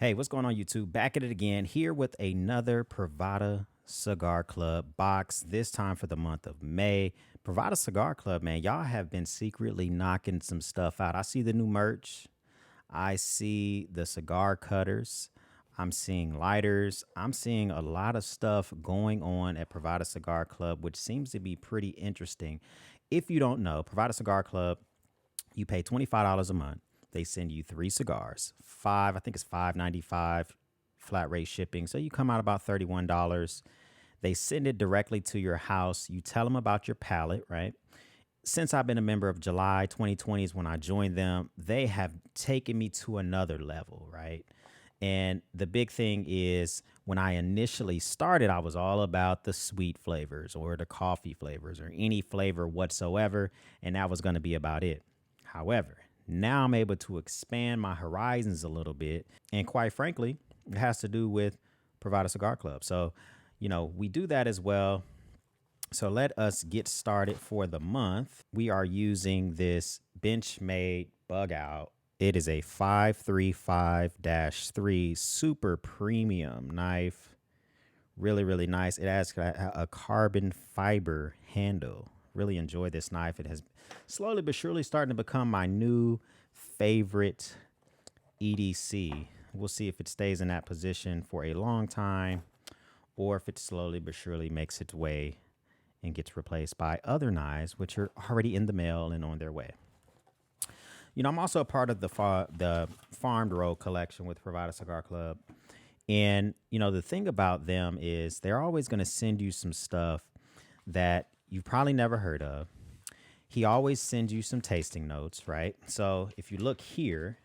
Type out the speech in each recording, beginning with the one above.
Hey, what's going on, YouTube? Back at it again, here with another Privada Cigar Club box, this time for the month of May. Privada Cigar Club, man, y'all have been secretly knocking some stuff out. I see the new merch. I see the cigar cutters. I'm seeing lighters. I'm seeing a lot of stuff going on at Privada Cigar Club, which seems to be pretty interesting. If you don't know, Privada Cigar Club, you pay $25 a month. They send you 3 cigars. I think it's $5.95 flat rate shipping. So you come out about $31. They send it directly to your house. You tell them about your palate, right? Since I've been a member of July 2020 is when I joined them, they have taken me to another level, right? And the big thing is when I initially started, I was all about the sweet flavors or the coffee flavors or any flavor whatsoever. And that was going to be about it. However, now I'm able to expand my horizons a little bit. And quite frankly, it has to do with Privada Cigar Club. So, we do that as well. So let us get started for the month. We are using this Benchmade Bug Out. It is a 535-3 super premium knife. Really, really nice. It has a carbon fiber handle. Really enjoy this knife. It has slowly but surely starting to become my new favorite EDC. We'll see if it stays in that position for a long time or if it slowly but surely makes its way and gets replaced by other knives, which are already in the mail and on their way. I'm also a part of the Farmed Road collection with Privada Cigar Club. And, the thing about them is they're always going to send you some stuff that you've probably never heard of. He always sends you some tasting notes, right? So if you look here,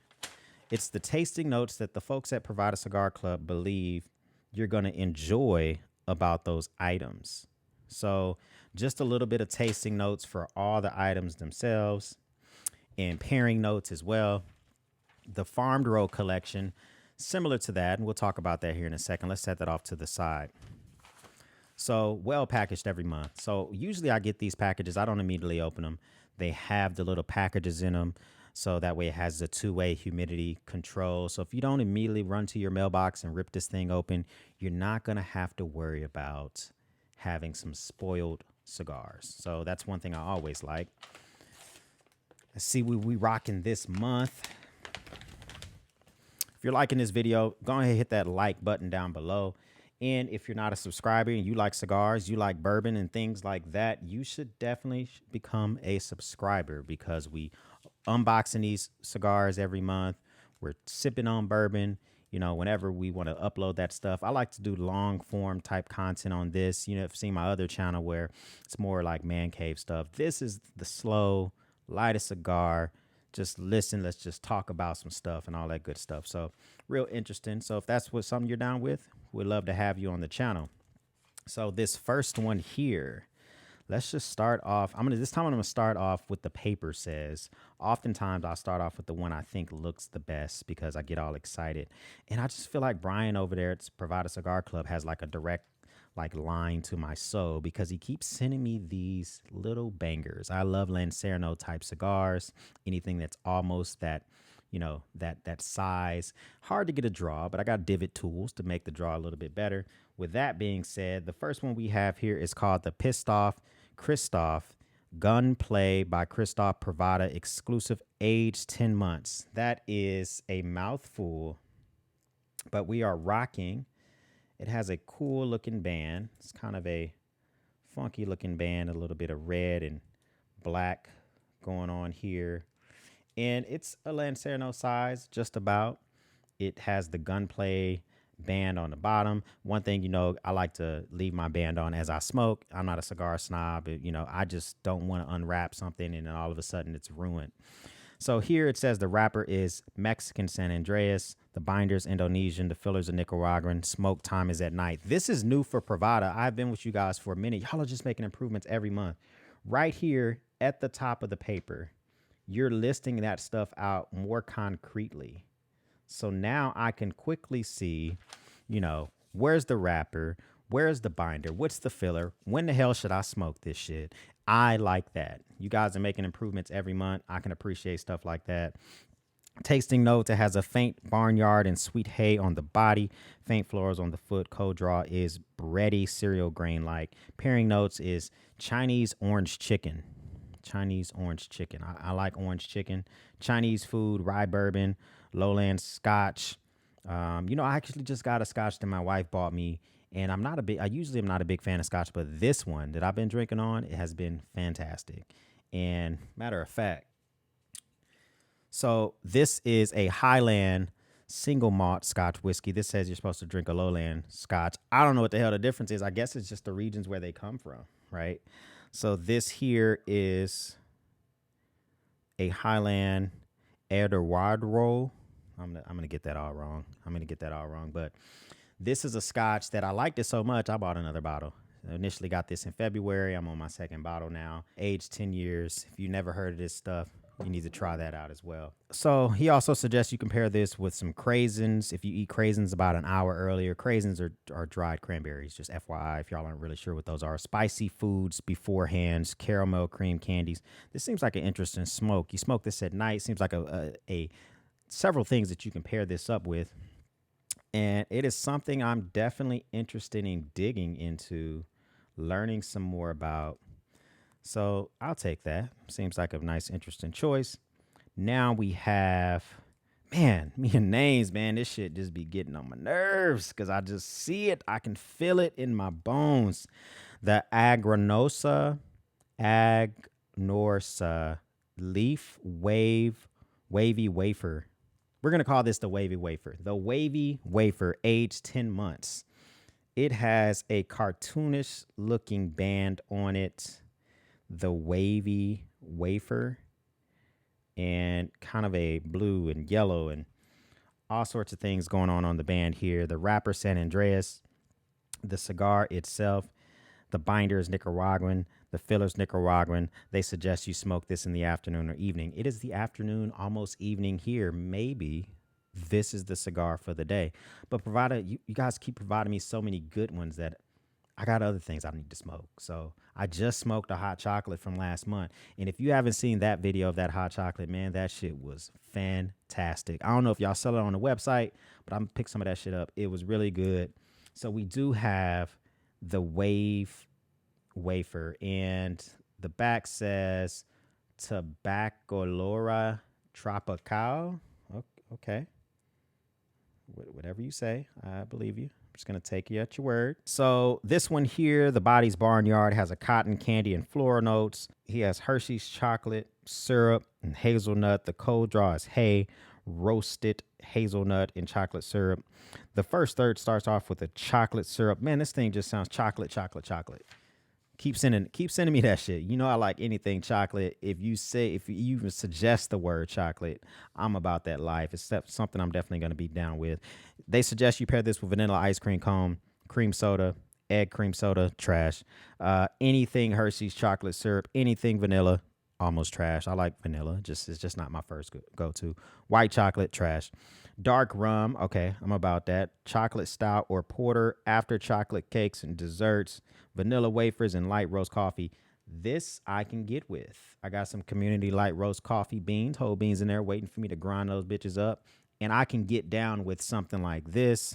it's the tasting notes that the folks at Privada Cigar Club believe you're going to enjoy about those items. So just a little bit of tasting notes for all the items themselves and pairing notes as well. The Farmed Road collection, similar to that, and we'll talk about that here in a second. Let's set that off to the side. So well packaged every month. So usually I get these packages. I don't immediately open them. They have the little packages in them. So that way it has the two-way humidity control. So if you don't immediately run to your mailbox and rip this thing open, you're not going to have to worry about having some spoiled cigars. So that's one thing I always like. Let's see what we rocking this month. If you're liking this video, go ahead and hit that like button down below. And if you're not a subscriber and you like cigars, you like bourbon and things like that, you should definitely become a subscriber because we unboxing these cigars every month. We're sipping on bourbon, whenever we want to upload that stuff. I like to do long form type content on this. I've seen my other channel where it's more like man cave stuff. This is the slow, lightest cigar. Just listen, let's just talk about some stuff and all that good stuff. So real interesting. So if that's something you're down with, we'd love to have you on the channel. So this first one here, let's just start off. This time I'm gonna start off with the paper says. Oftentimes I'll start off with the one I think looks the best because I get all excited. And I just feel like Brian over there at Privada Cigar Club has like a direct line to my soul because he keeps sending me these little bangers. I love Lancerno type cigars, anything that's almost that, that size. Hard to get a draw, but I got divot tools to make the draw a little bit better. With that being said, the first one we have here is called the Pissed Off Christoph Gunplay by Christoph Privada, exclusive, aged 10 months. That is a mouthful, but we are rocking. It has a cool looking band. It's kind of a funky looking band, a little bit of red and black going on here. And it's a Lancerno size, just about. It has the gunplay band on the bottom. One thing, I like to leave my band on as I smoke. I'm not a cigar snob, but, I just don't want to unwrap something and then all of a sudden it's ruined. So here it says the wrapper is Mexican San Andreas, the binder's Indonesian, the fillers are Nicaraguan, smoke time is at night. This is new for Privada. I've been with you guys for a minute. Y'all are just making improvements every month. Right here at the top of the paper, you're listing that stuff out more concretely. So now I can quickly see, where's the wrapper? Where's the binder? What's the filler? When the hell should I smoke this shit? I like that. You guys are making improvements every month. I can appreciate stuff like that. Tasting notes, it has a faint barnyard and sweet hay on the body, faint florals on the foot. Cold draw is bready cereal grain like. Pairing notes is Chinese orange chicken. Chinese orange chicken. I like orange chicken. Chinese food, rye bourbon, lowland scotch. I actually just got a scotch that my wife bought me, and I usually am not a big fan of scotch, but this one that I've been drinking on, it has been fantastic. And matter of fact, so this is a Highland single malt Scotch whiskey. This says you're supposed to drink a lowland Scotch. I don't know what the hell the difference is. I guess it's just the regions where they come from, right? So this here is a Highland Eldorado. I'm gonna get that all wrong. But this is a Scotch that I liked it so much I bought another bottle. I initially got this in February. I'm on my second bottle now. Aged 10 years. If you never heard of this stuff, you need to try that out as well. So he also suggests you compare this with some craisins. If you eat craisins about an hour earlier, craisins are dried cranberries, just FYI, if y'all aren't really sure what those are. Spicy foods beforehand, caramel cream candies. This seems like an interesting smoke. You smoke this at night. Seems like a several things that you can pair this up with. And it is something I'm definitely interested in digging into, learning some more about. So I'll take that. Seems like a nice, interesting choice. Now we have, man, me and names, man, this shit just be getting on my nerves because I just see it. I can feel it in my bones. The Agnorsa leaf wavy wafer. We're going to call this the wavy wafer. The wavy wafer, aged 10 months. It has a cartoonish looking band on it. The wavy wafer, and kind of a blue and yellow and all sorts of things going on the band here. The wrapper San Andreas, the cigar itself, the binder is Nicaraguan, the filler's Nicaraguan. They suggest you smoke this in the afternoon or evening. It is the afternoon, almost evening here. Maybe this is the cigar for the day. But you guys keep providing me so many good ones that I got other things I need to smoke. So I just smoked a hot chocolate from last month. And if you haven't seen that video of that hot chocolate, man, that shit was fantastic. I don't know if y'all sell it on the website, but I'm gonna pick some of that shit up. It was really good. So we do have the wafer, and the back says Tabacalora Tropical. Okay. Whatever you say, I believe you. Just going to take you at your word. So this one here, the body's barnyard, has a cotton candy and floral notes. He has Hershey's chocolate syrup and hazelnut. The cold draw is hay, roasted hazelnut and chocolate syrup. The first third starts off with a chocolate syrup. Man, this thing just sounds chocolate. Keep sending me that shit. You know I like anything chocolate. If you even suggest the word chocolate, I'm about that life. It's something I'm definitely going to be down with. They suggest you pair this with vanilla ice cream cone, cream soda, egg cream soda, trash. Anything Hershey's chocolate syrup, anything vanilla, almost trash. I like vanilla. It's just not my first go-to. White chocolate, trash. Dark rum, okay, I'm about that. Chocolate stout or porter, after chocolate cakes and desserts, vanilla wafers, and light roast coffee. This I can get with. I got some community light roast coffee beans, whole beans in there waiting for me to grind those bitches up. And I can get down with something like this.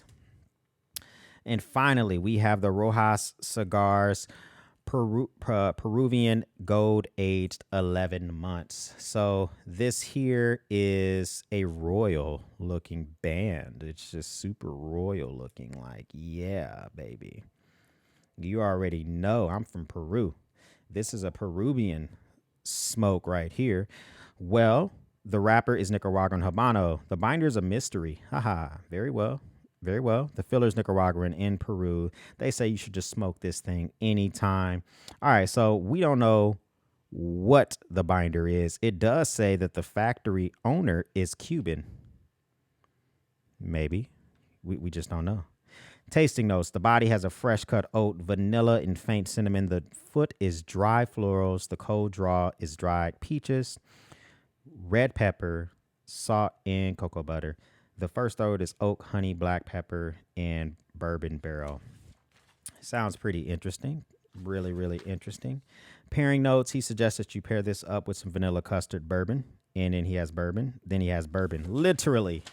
And finally, we have the Rojas Cigars Peruvian gold aged 11 months. So this here is a royal looking band. It's just super royal looking, like, yeah, baby. You already know I'm from Peru. This is a Peruvian smoke right here. Well, the wrapper is Nicaraguan Habano. The binder is a mystery. Haha, very well. Very well. The filler's Nicaraguan in Peru. They say you should just smoke this thing anytime. All right, so we don't know what the binder is. It does say that the factory owner is Cuban. Maybe. We just don't know. Tasting notes. The body has a fresh cut oat, vanilla, and faint cinnamon. The foot is dry florals. The cold draw is dried peaches, red pepper, salt, and cocoa butter. The first third is oak, honey, black pepper, and bourbon barrel. Sounds pretty interesting. Really, really interesting. Pairing notes, he suggests that you pair this up with some vanilla custard bourbon And then he has bourbon. Then he has bourbon. Literally,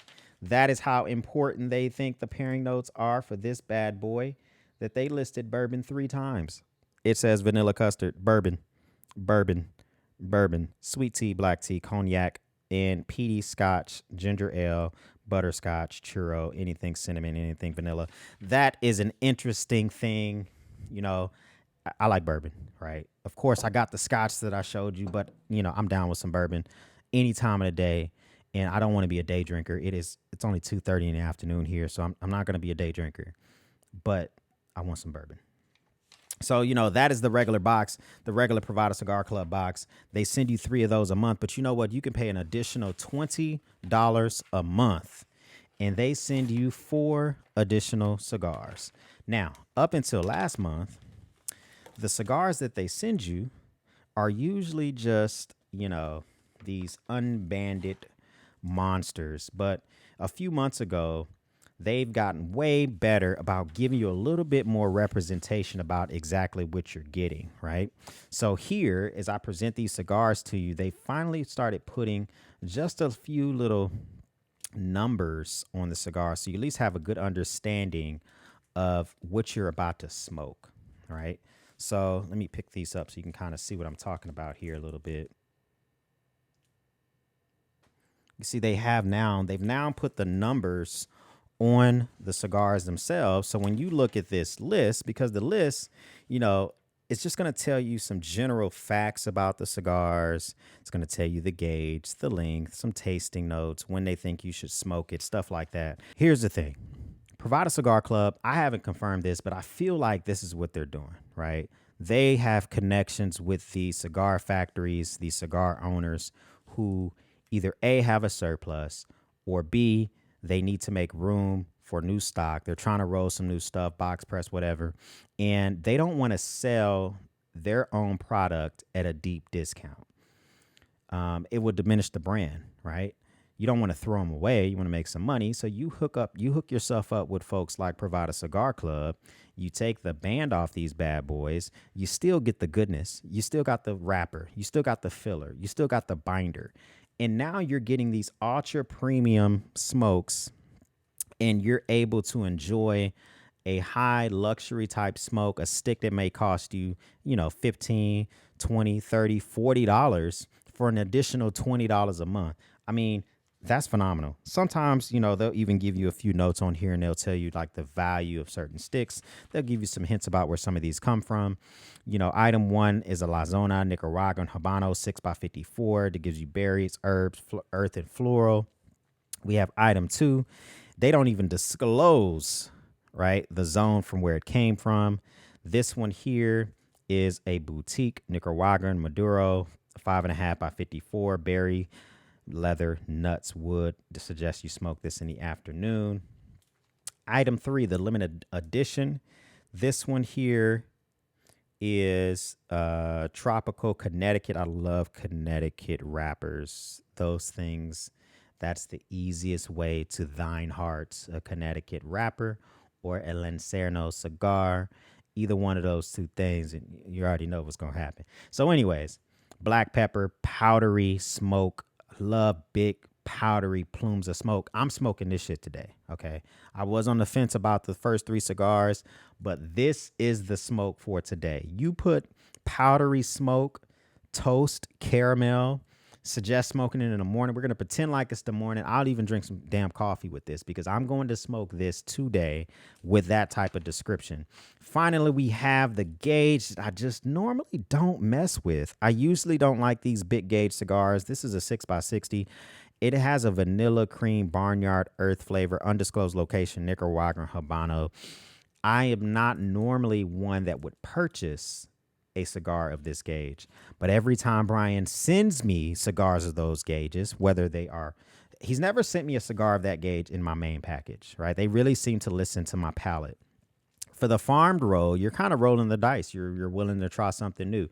that is how important they think the pairing notes are for this bad boy, that they listed bourbon 3 times. It says vanilla custard, bourbon, bourbon, bourbon, sweet tea, black tea, cognac, and peaty scotch, ginger ale, butterscotch, churro, anything cinnamon, anything vanilla. That is an interesting thing. You know, I like bourbon, right? Of course, I got the scotch that I showed you, but I'm down with some bourbon any time of the day. And I don't want to be a day drinker. It's only 2:30 in the afternoon here, so I'm not going to be a day drinker. But I want some bourbon. So, that is the regular box, the regular Privada Cigar Club box. They send you 3 of those a month. But you know what? You can pay an additional $20 a month, and they send you 4 additional cigars. Now, up until last month, the cigars that they send you are usually just, these unbanded monsters. But a few months ago, they've gotten way better about giving you a little bit more representation about exactly what you're getting, right? So here, as I present these cigars to you, they finally started putting just a few little numbers on the cigar, so you at least have a good understanding of what you're about to smoke, right? So let me pick these up so you can kind of see what I'm talking about here a little bit. You see, they've now put the numbers on the cigars themselves. So when you look at this list, because the list, it's just going to tell you some general facts about the cigars. It's going to tell you the gauge, the length, some tasting notes, when they think you should smoke it, stuff like that. Here's the thing. Privada Cigar Club, I haven't confirmed this, but I feel like this is what they're doing, right? They have connections with the cigar factories, the cigar owners who either A, have a surplus, or B, they need to make room for new stock. They're trying to roll some new stuff, box press, whatever. And they don't want to sell their own product at a deep discount. It would diminish the brand, right? You don't want to throw them away. You want to make some money. So you hook yourself up with folks like Privada Cigar Club. You take the band off these bad boys. You still get the goodness. You still got the wrapper. You still got the filler. You still got the binder. And now you're getting these ultra premium smokes, and you're able to enjoy a high luxury type smoke, a stick that may cost you, $15, $20, $30, $40 for an additional $20 a month. I mean, that's phenomenal. Sometimes, they'll even give you a few notes on here, and they'll tell you like the value of certain sticks. They'll give you some hints about where some of these come from. Item 1 is a La Zona Nicaraguan Habano 6x54 that gives you berries, herbs, earth, and floral. We have item 2. They don't even disclose, right, the zone from where it came from. This one here is a boutique Nicaraguan Maduro 5.5x54 berry, leather, nuts, wood. To suggest you smoke this in the afternoon. Item 3, the limited edition. This one here is tropical Connecticut. I love Connecticut wrappers. Those things, that's the easiest way to thine hearts, a Connecticut wrapper or a Lancerno cigar. Either one of those two things, and you already know what's going to happen. So anyways, black pepper, powdery smoke. Love big powdery plumes of smoke. I'm smoking this shit today, okay? I was on the fence about the first 3 cigars, but this is the smoke for today. You put powdery smoke, toast, caramel, suggest smoking it in the morning. We're going to pretend like it's the morning. I'll even drink some damn coffee with this because I'm going to smoke this today with that type of description. Finally, we have the gauge that I just normally don't mess with. I usually don't like these big gauge cigars. This is a 6x60. It has a vanilla cream barnyard earth flavor, undisclosed location, Nicaraguan Habano. I am not normally one that would purchase a cigar of this gauge, but every time Brian sends me cigars of those gauges, whether they are, he's never sent me a cigar of that gauge in my main package, right? They really seem to listen to my palate. For the farmed roll, you're kind of rolling the dice. You're willing to try something new.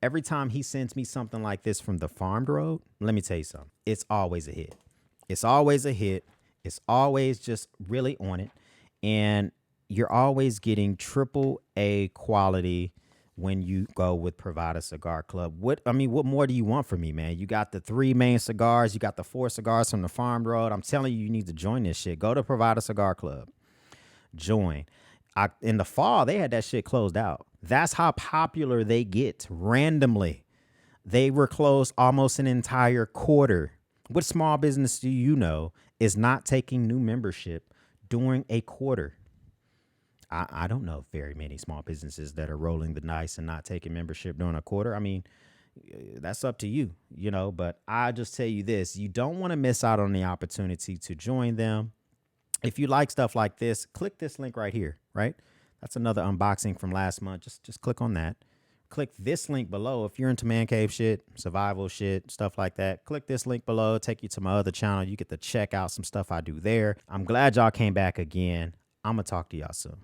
Every time he sends me something like this from the farmed roll, let me tell you something. It's always a hit. It's always a hit. It's always just really on it. And you're always getting triple A quality when you go with Privada Cigar Club. What more do you want from me, man? You got the 3 main cigars, you got the 4 cigars from the farm road. I'm telling you, you need to join this shit. Go to Privada Cigar Club. Join. In the fall, they had that shit closed out. That's how popular they get randomly. They were closed almost an entire quarter. What small business do you know is not taking new membership during a quarter? I don't know very many small businesses that are rolling the dice and not taking membership during a quarter. I mean, that's up to you, but I just tell you this, you don't want to miss out on the opportunity to join them. If you like stuff like this, click this link right here, right? That's another unboxing from last month. Just click on that. Click this link below. If you're into man cave shit, survival shit, stuff like that, click this link below, take you to my other channel. You get to check out some stuff I do there. I'm glad y'all came back again. I'm going to talk to y'all soon.